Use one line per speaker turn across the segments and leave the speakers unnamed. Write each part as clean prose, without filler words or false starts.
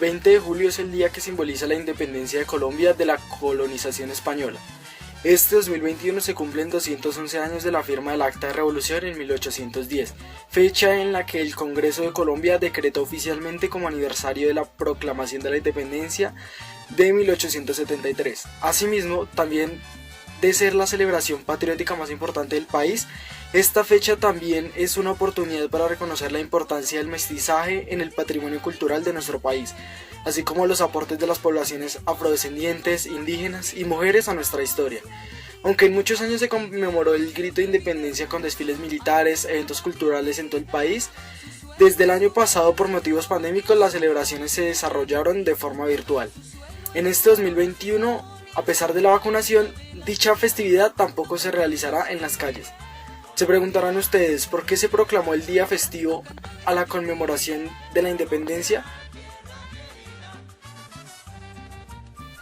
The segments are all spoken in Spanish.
20 de julio es el día que simboliza la independencia de Colombia de la colonización española. Este 2021 se cumplen 211 años de la firma del Acta de Revolución en 1810, fecha en la que el Congreso de Colombia decretó oficialmente como aniversario de la proclamación de la independencia de 1873. Asimismo, también de ser la celebración patriótica más importante del país, esta fecha también es una oportunidad para reconocer la importancia del mestizaje en el patrimonio cultural de nuestro país, así como los aportes de las poblaciones afrodescendientes, indígenas y mujeres a nuestra historia. Aunque en muchos años se conmemoró el grito de independencia con desfiles militares, eventos culturales en todo el país, desde el año pasado por motivos pandémicos las celebraciones se desarrollaron de forma virtual. En este 2021, a pesar de la vacunación, dicha festividad tampoco se realizará en las calles. Se preguntarán ustedes, ¿por qué se proclamó el día festivo a la conmemoración de la independencia?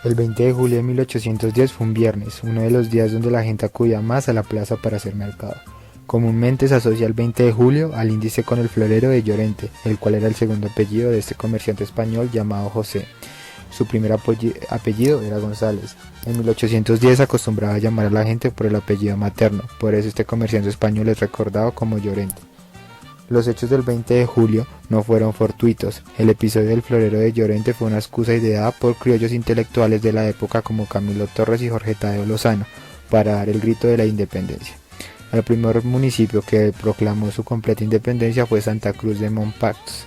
El 20 de julio de 1810 fue un viernes, uno de los días donde la gente acudía más a la plaza para hacer mercado. Comúnmente se asocia el 20 de julio al índice con el florero de Llorente, el cual era el segundo apellido de este comerciante español llamado José. Su primer apellido era González. En 1810 acostumbraba a llamar a la gente por el apellido materno, por eso este comerciante español es recordado como Llorente. Los hechos del 20 de julio no fueron fortuitos. El episodio del florero de Llorente fue una excusa ideada por criollos intelectuales de la época como Camilo Torres y Jorge Tadeo Lozano para dar el grito de la independencia. El primer municipio que proclamó su completa independencia fue Santa Cruz de Montparnasse,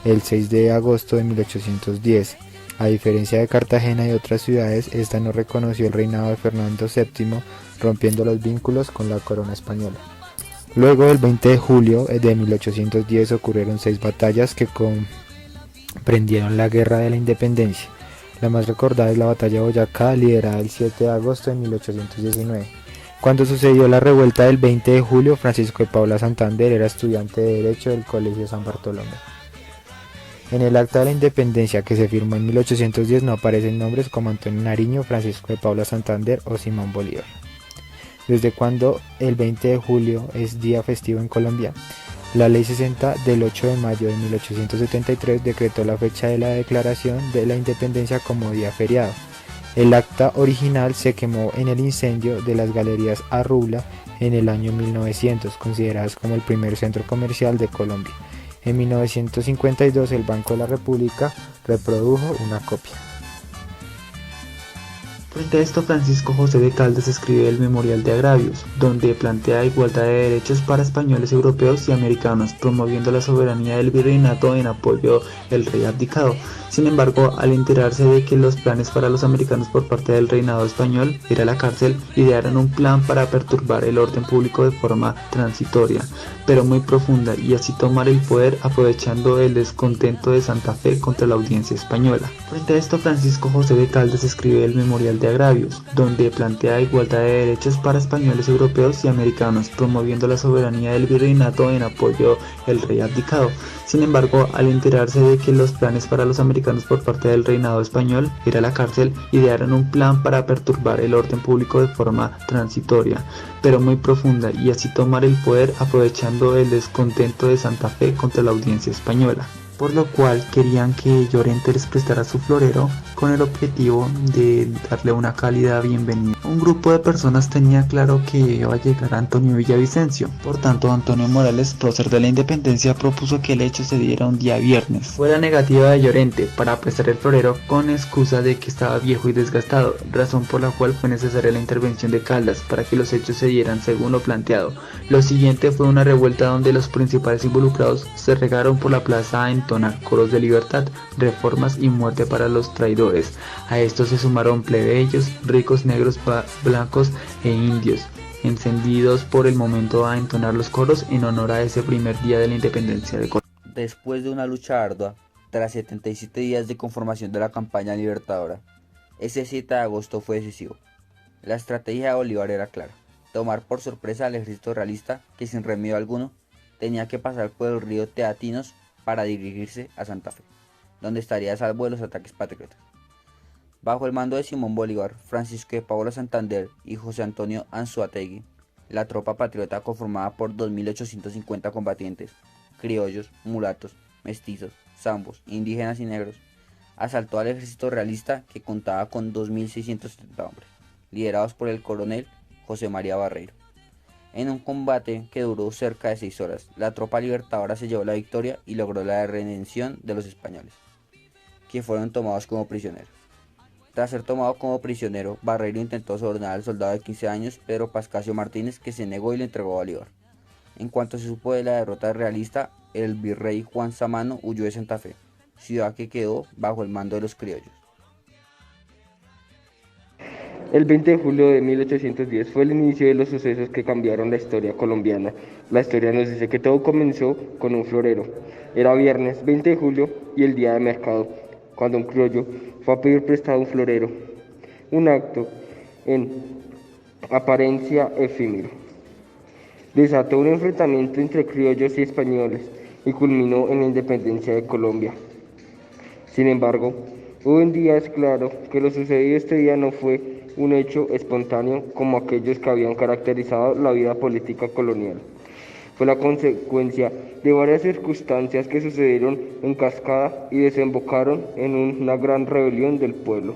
el 6 de agosto de 1810. A diferencia de Cartagena y otras ciudades, esta no reconoció el reinado de Fernando VII, rompiendo los vínculos con la corona española. Luego del 20 de julio de 1810 ocurrieron 6 batallas que comprendieron la Guerra de la Independencia. La más recordada es la Batalla de Boyacá, liderada el 7 de agosto de 1819. Cuando sucedió la revuelta del 20 de julio, Francisco de Paula Santander era estudiante de Derecho del Colegio San Bartolomé. En el Acta de la Independencia que se firmó en 1810 no aparecen nombres como Antonio Nariño, Francisco de Paula Santander o Simón Bolívar. ¿Desde cuándo el 20 de julio es día festivo en Colombia? La Ley 60 del 8 de mayo de 1873 decretó la fecha de la declaración de la independencia como día feriado. El acta original se quemó en el incendio de las Galerías Arrubla en el año 1900, consideradas como el primer centro comercial de Colombia. En 1952 el Banco de la República reprodujo una copia.
Frente a esto, Francisco José de Caldas escribe el Memorial de Agravios, donde plantea igualdad de derechos para españoles, europeos y americanos, promoviendo la soberanía del virreinato en apoyo del rey abdicado. Sin embargo, al enterarse de que los planes para los americanos por parte del reinado español era la cárcel, idearon un plan para perturbar el orden público de forma transitoria, pero muy profunda, y así tomar el poder aprovechando el descontento de Santa Fe contra la audiencia española. Frente a esto, Francisco José de Caldas escribe el Memorial de Agravios, donde plantea igualdad de derechos para españoles, europeos y americanos, promoviendo la soberanía del virreinato en apoyo del rey abdicado. Sin embargo, al enterarse de que los planes para los americanos por parte del reinado español era la cárcel, idearon un plan para perturbar el orden público de forma transitoria, pero muy profunda, y así tomar el poder aprovechando el descontento de Santa Fe contra la audiencia española, por lo cual querían que Llorente les prestara su florero con el objetivo de darle una cálida bienvenida. Un grupo de personas tenía claro que iba a llegar Antonio Villavicencio, por tanto Antonio Morales, prócer de la independencia, propuso que el hecho se diera un día viernes. Fue la negativa de Llorente para prestar el florero con excusa de que estaba viejo y desgastado, razón por la cual fue necesaria la intervención de Caldas para que los hechos se dieran según lo planteado. Lo siguiente fue una revuelta donde los principales involucrados se regaron por la plaza a entonar coros de libertad, reformas y muerte para los traidores. A esto se sumaron plebeyos, ricos, negros, blancos e indios, encendidos por el momento a entonar los coros en honor a ese primer día de la independencia de Colombia.
Después de una lucha ardua, tras 77 días de conformación de la campaña libertadora, ese 7 de agosto fue decisivo. La estrategia de Bolívar era clara: tomar por sorpresa al ejército realista, que sin remedio alguno tenía que pasar por el río Teatinos para dirigirse a Santa Fe, donde estaría a salvo de los ataques patriotas. Bajo el mando de Simón Bolívar, Francisco de Paula Santander y José Antonio Anzoátegui, la tropa patriota, conformada por 2.850 combatientes, criollos, mulatos, mestizos, zambos, indígenas y negros, asaltó al ejército realista que contaba con 2.670 hombres, liderados por el coronel José María Barreiro. En un combate que duró cerca de 6 horas, la tropa libertadora se llevó la victoria y logró la redención de los españoles, que fueron tomados como prisioneros. Tras ser tomado como prisionero, Barreiro intentó sobornar al soldado de 15 años, Pedro Pascasio Martínez, que se negó y le entregó a Bolívar. En cuanto se supo de la derrota realista, el virrey Juan Samano huyó de Santa Fe, ciudad que quedó bajo el mando de los criollos.
El 20 de julio de 1810 fue el inicio de los sucesos que cambiaron la historia colombiana. La historia nos dice que todo comenzó con un florero. Era viernes 20 de julio y el día de mercado, cuando un criollo fue a pedir prestado un florero, un acto en apariencia efímero. Desató un enfrentamiento entre criollos y españoles y culminó en la independencia de Colombia. Sin embargo, hoy en día es claro que lo sucedido este día no fue un hecho espontáneo como aquellos que habían caracterizado la vida política colonial. Fue la consecuencia de varias circunstancias que sucedieron en cascada y desembocaron en una gran rebelión del pueblo.